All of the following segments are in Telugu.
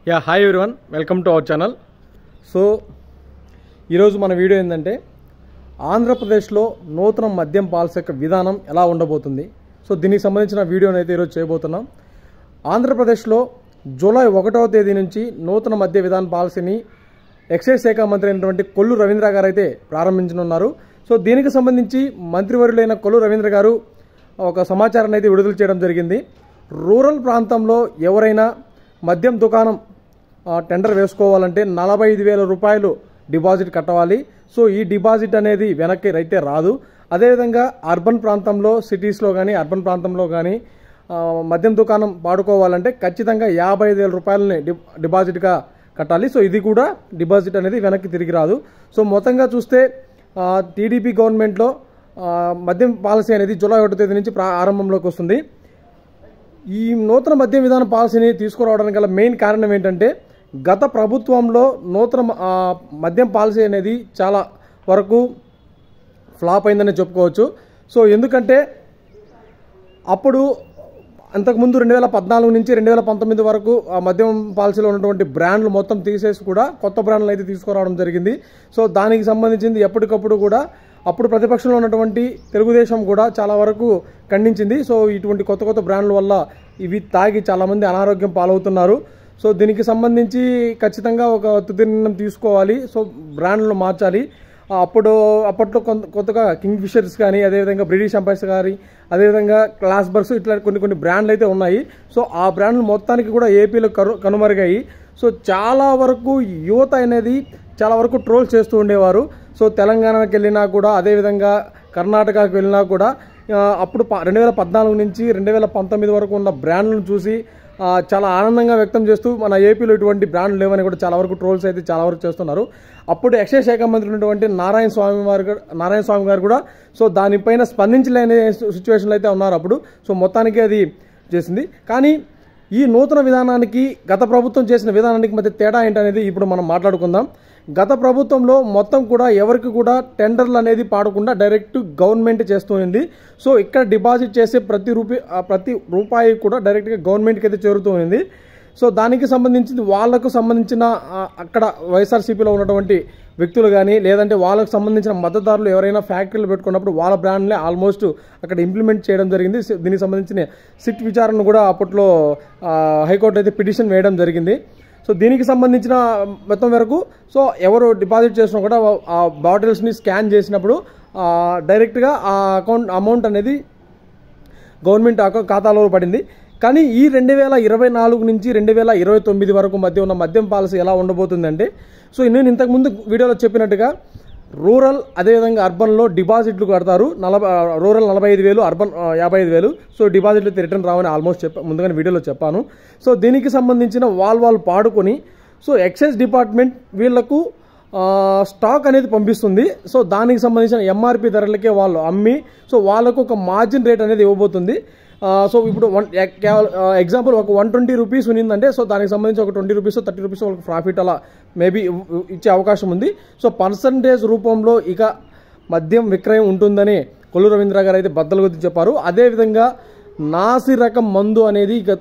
Hi everyone, welcome to our channel. So ఈరోజు మన వీడియో ఏంటంటే ఆంధ్రప్రదేశ్లో నూతన మద్యం పాలసీ యొక్క విధానం ఎలా ఉండబోతుంది. సో దీనికి సంబంధించిన వీడియోని అయితే ఈరోజు చేయబోతున్నాం. ఆంధ్రప్రదేశ్లో జూలై 1వ తేదీ నుంచి నూతన మద్య విధాన పాలసీని ఎక్సైజ్ శాఖ మంత్రి అయినటువంటి కొల్లు రవీంద్ర గారు అయితే ప్రారంభించనున్నారు. సో దీనికి సంబంధించి మంత్రివర్యులైన కొల్లు రవీంద్ర గారు ఒక సమాచారాన్ని అయితే విడుదల చేయడం జరిగింది. రూరల్ ప్రాంతంలో ఎవరైనా మద్యం దుకాణం టెండర్ వేసుకోవాలంటే 45,000 రూపాయలు డిపాజిట్ కట్టవాలి. సో ఈ డిపాజిట్ అనేది వెనక్కి అయితే రాదు. అదేవిధంగా అర్బన్ ప్రాంతంలో సిటీస్లో కానీ అర్బన్ ప్రాంతంలో కానీ మద్యం దుకాణం పాడుకోవాలంటే ఖచ్చితంగా 55,000 రూపాయలని డిపాజిట్గా కట్టాలి. సో ఇది కూడా డిపాజిట్ అనేది వెనక్కి తిరిగి రాదు. సో మొత్తంగా చూస్తే టీడీపీ గవర్నమెంట్లో మద్యం పాలసీ అనేది జూలై 1వ తేదీ నుంచి ఆరంభంలోకి వస్తుంది. ఈ నూతన మద్యం విధాన పాలసీని తీసుకురావడానికి గల మెయిన్ కారణం ఏంటంటే గత ప్రభుత్వంలో నూతన మద్యం పాలసీ అనేది చాలా వరకు ఫ్లాప్ అయిందని చెప్పుకోవచ్చు. సో ఎందుకంటే అప్పుడు అంతకుముందు 2014 నుంచి 2019 వరకు మద్యం పాలసీలో ఉన్నటువంటి బ్రాండ్లు మొత్తం తీసేసి కూడా కొత్త బ్రాండ్లు అయితే తీసుకురావడం జరిగింది. సో దానికి సంబంధించింది ఎప్పటికప్పుడు కూడా అప్పుడు ప్రతిపక్షంలో ఉన్నటువంటి తెలుగుదేశం కూడా చాలా వరకు ఖండించింది. సో ఇటువంటి కొత్త కొత్త బ్రాండ్ల వల్ల ఇవి తాగి చాలామంది అనారోగ్యం పాలవుతున్నారు. సో దీనికి సంబంధించి ఖచ్చితంగా ఒక తుది నిర్ణయం తీసుకోవాలి. సో బ్రాండ్లను మార్చాలి. అప్పట్లో కొత్తగా కింగ్ ఫిషర్స్ కానీ అదేవిధంగా బ్రిటిష్ ఎంపైర్స్ కానీ అదేవిధంగా క్లాస్ బర్గ్స్ ఇట్లా కొన్ని బ్రాండ్లు అయితే ఉన్నాయి. సో ఆ బ్రాండ్లు మొత్తానికి కూడా ఏపీలో కనుమరుగాయి. సో చాలా వరకు యువత అనేది చాలా వరకు ట్రోల్ చేస్తూ ఉండేవారు. సో తెలంగాణకి వెళ్ళినా కూడా అదేవిధంగా కర్ణాటకకు వెళ్ళినా కూడా అప్పుడు 2014 నుంచి 2019 వరకు ఉన్న బ్రాండ్లను చూసి చాలా ఆనందంగా వ్యక్తం చేస్తూ మన ఏపీలో ఇటువంటి బ్రాండ్లు లేవని కూడా చాలా వరకు ట్రోల్స్ అయితే చాలా వరకు చేస్తున్నారు. అప్పుడు ఎక్సైజ్ శాఖ మంత్రి ఉన్నటువంటి నారాయణ స్వామి గారు కూడా సో దానిపైన స్పందించలేని సిచ్యువేషన్లు అయితే ఉన్నారు అప్పుడు. సో మొత్తానికి అది చేసింది. కానీ ఈ నూతన విధానానికి గత ప్రభుత్వం చేసిన విధానానికి మధ్య తేడా ఏంటనేది ఇప్పుడు మనం మాట్లాడుకుందాం. గత ప్రభుత్వంలో మొత్తం కూడా ఎవరికి కూడా టెండర్లు అనేది పాడకుండా డైరెక్ట్ గవర్నమెంట్ చేస్తుంది. సో ఇక్కడ డిపాజిట్ చేసే ప్రతి రూపాయి కూడా డైరెక్ట్గా గవర్నమెంట్కి అయితే చేరుతూ ఉంది. సో దానికి సంబంధించి వాళ్లకు సంబంధించిన అక్కడ వైఎస్ఆర్సీపీలో ఉన్నటువంటి వ్యక్తులు కానీ లేదంటే వాళ్ళకు సంబంధించిన మద్దతుదారులు ఎవరైనా ఫ్యాక్టరీలు పెట్టుకున్నప్పుడు వాళ్ళ బ్రాండ్లే ఆల్మోస్ట్ అక్కడ ఇంప్లిమెంట్ చేయడం జరిగింది. దీనికి సంబంధించిన సిట్ విచారణ కూడా అప్పట్లో హైకోర్టు అయితే పిటిషన్ వేయడం జరిగింది. సో దీనికి సంబంధించిన మొత్తం వరకు సో ఎవరు డిపాజిట్ చేసినా కూడా ఆ బాటిల్స్ని స్కాన్ చేసినప్పుడు డైరెక్ట్గా ఆ అమౌంట్ అనేది గవర్నమెంట్ ఖాతాలో పడింది. కానీ ఈ 2024 నుంచి 2029 వరకు మధ్య ఉన్న మద్యం పాలసీ ఎలా ఉండబోతుందంటే సో నేను ఇంతకుముందు వీడియోలో చెప్పినట్టుగా రూరల్ అదేవిధంగా అర్బన్లో డిపాజిట్లు కడతారు. Rural 45,000, urban 55,000. సో డిపాజిట్లు రిటర్న్ రావని ఆల్మోస్ట్ ముందుగానే వీడియోలో చెప్పాను. సో దీనికి సంబంధించిన వాళ్ళు పాడుకొని సో ఎక్సైజ్ డిపార్ట్మెంట్ వీళ్లకు స్టాక్ అనేది పంపిస్తుంది. సో దానికి సంబంధించిన ఎంఆర్పి ధరలకే వాళ్ళు అమ్మి సో వాళ్ళకు ఒక మార్జిన్ రేట్ అనేది ఇవ్వబోతుంది. సో ఇప్పుడు ఎగ్జాంపుల్ ఒక 120 రూపీస్ ఉన్నిందంటే సో దానికి సంబంధించి ఒక 20 రూపీస్ 30 రూపీస్ వాళ్ళకి ప్రాఫిట్ అలా మేబీ ఇచ్చే అవకాశం ఉంది. సో పర్సంటేజ్ రూపంలో ఇక మద్యం విక్రయం ఉంటుందని కొల్లు రవీంద్ర గారు అయితే బద్దలు కొద్ది చెప్పారు. అదేవిధంగా నాసి రకం మందు అనేది ఇక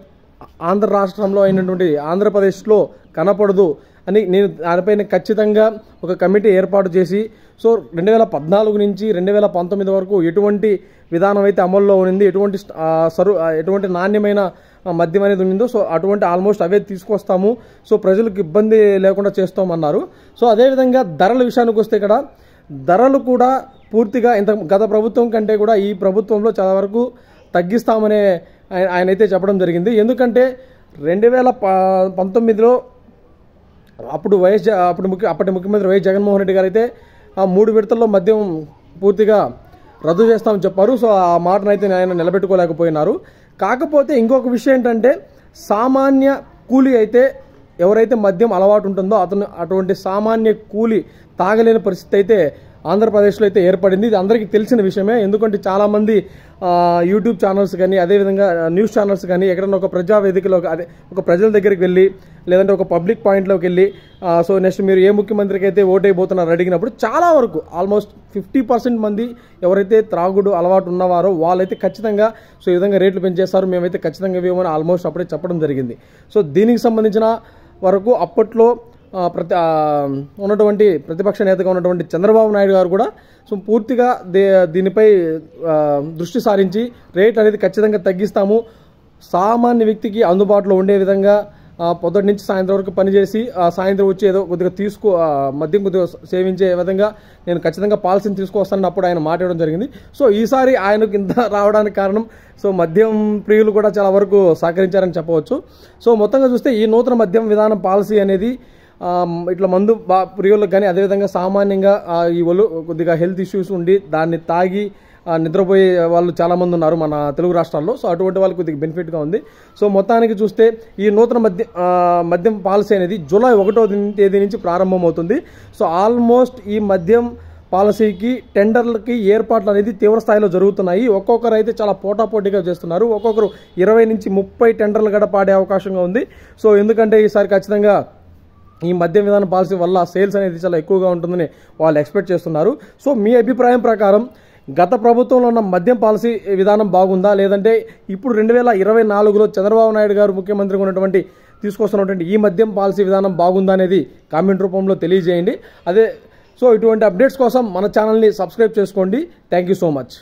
ఆంధ్ర రాష్ట్రంలో అయినటువంటి ఆంధ్రప్రదేశ్లో కనపడదు అని నేను దానిపైన ఖచ్చితంగా ఒక కమిటీ ఏర్పాటు చేసి సో 2014 నుంచి 2019 వరకు ఎటువంటి విధానం అయితే అమల్లో ఉంది, ఎటువంటి నాణ్యమైన మద్యం అనేది ఉండిందో సో అటువంటి ఆల్మోస్ట్ అవే తీసుకొస్తాము. సో ప్రజలకు ఇబ్బంది లేకుండా చేస్తామన్నారు. సో అదేవిధంగా ధరల విషయానికి వస్తే ఇక్కడ ధరలు కూడా పూర్తిగా గత ప్రభుత్వం కంటే కూడా ఈ ప్రభుత్వంలో చాలా వరకు తగ్గిస్తామనే ఆయన అయితే చెప్పడం జరిగింది. ఎందుకంటే 2019లో అప్పటి ముఖ్యమంత్రి వైఎస్ జగన్మోహన్ రెడ్డి గారు అయితే 3 విడతల్లో మద్యం పూర్తిగా రద్దు చేస్తామని చెప్పారు. సో ఆ మాటను అయితే ఆయన నిలబెట్టుకోలేకపోయినారు. కాకపోతే ఇంకొక విషయం ఏంటంటే సామాన్య కూలీ అయితే ఎవరైతే మద్యం అలవాటు ఉంటుందో అటువంటి సామాన్య కూలీ తాగలేని పరిస్థితి అయితే ఆంధ్రప్రదేశ్లో అయితే ఏర్పడింది. ఇది అందరికీ తెలిసిన విషయమే. ఎందుకంటే చాలామంది యూట్యూబ్ ఛానల్స్ కానీ అదేవిధంగా న్యూస్ ఛానల్స్ కానీ ఎక్కడన్నా ఒక ప్రజావేదికలో ఒక ప్రజల దగ్గరికి వెళ్ళి లేదంటే ఒక పబ్లిక్ పాయింట్లోకి వెళ్ళి సో నెక్స్ట్ మీరు ఏ ముఖ్యమంత్రికి అయితే ఓటైపోతున్నారో అడిగినప్పుడు చాలా వరకు ఆల్మోస్ట్ 50% మంది ఎవరైతే త్రాగుడు అలవాటు ఉన్నవారో వాళ్ళైతే ఖచ్చితంగా సో ఈ విధంగా రేట్లు పెంచేస్తారు, మేమైతే ఖచ్చితంగా ఇవ్వమని ఆల్మోస్ట్ అప్పుడే చెప్పడం జరిగింది. సో దీనికి సంబంధించిన వరకు అప్పట్లో ఉన్నటువంటి ప్రతిపక్ష నేతగా ఉన్నటువంటి చంద్రబాబు నాయుడు గారు కూడా సో పూర్తిగా దీనిపై దృష్టి సారించి రేట్ అనేది ఖచ్చితంగా తగ్గిస్తాము, సామాన్య వ్యక్తికి అందుబాటులో ఉండే విధంగా పొద్దుటి నుంచి సాయంత్రం వరకు పనిచేసి సాయంత్రం వచ్చి ఏదో కొద్దిగా మద్యం కొద్దిగా సేవించే విధంగా నేను ఖచ్చితంగా పాలసీని తీసుకొస్తానని అప్పుడు ఆయన మాట్లాడడం జరిగింది. సో ఈసారి ఆయనకు ఇంత రావడానికి కారణం సో మద్యం ప్రియులు కూడా చాలా వరకు సహకరించారని చెప్పవచ్చు. సో మొత్తంగా చూస్తే ఈ నూతన మద్యం విధానం పాలసీ అనేది ఇట్లా మందు ప్రియులకు కానీ అదేవిధంగా సామాన్యంగా ఈ కొద్దిగా హెల్త్ ఇష్యూస్ ఉండి దాన్ని తాగి నిద్రపోయే వాళ్ళు చాలామంది ఉన్నారు మన తెలుగు రాష్ట్రాల్లో. సో అటువంటి వాళ్ళకి కొద్దిగా బెనిఫిట్గా ఉంది. సో మొత్తానికి చూస్తే ఈ నూతన మద్యం పాలసీ అనేది జూలై 1వ తేదీ నుంచి ప్రారంభమవుతుంది. సో ఆల్మోస్ట్ ఈ మద్యం పాలసీకి టెండర్లకి ఏర్పాట్లు అనేది తీవ్ర స్థాయిలో జరుగుతున్నాయి. ఒక్కొక్కరు అయితే చాలా పోటాపోటీగా చేస్తున్నారు. ఒక్కొక్కరు 20 నుంచి 30 టెండర్లు కూడా పాడే అవకాశంగా ఉంది. సో ఎందుకంటే ఈసారి ఖచ్చితంగా ఈ మద్యం విధాన పాలసీ వల్ల సేల్స్ అనేది చాలా ఎక్కువగా ఉంటుందని వాళ్ళు ఎక్స్పెక్ట్ చేస్తున్నారు. సో మీ అభిప్రాయం ప్రకారం గత ప్రభుత్వంలో ఉన్న మద్యం పాలసీ విధానం బాగుందా, లేదంటే ఇప్పుడు 2024లో చంద్రబాబు నాయుడు గారు ముఖ్యమంత్రిగా ఉన్నటువంటి తీసుకొస్తున్నటువంటి ఈ మద్యం పాలసీ విధానం బాగుందా అనేది కామెంట్ రూపంలో తెలియజేయండి. సో ఇటువంటి అప్డేట్స్ కోసం మన ఛానల్ని సబ్స్క్రైబ్ చేసుకోండి. Thank you so much.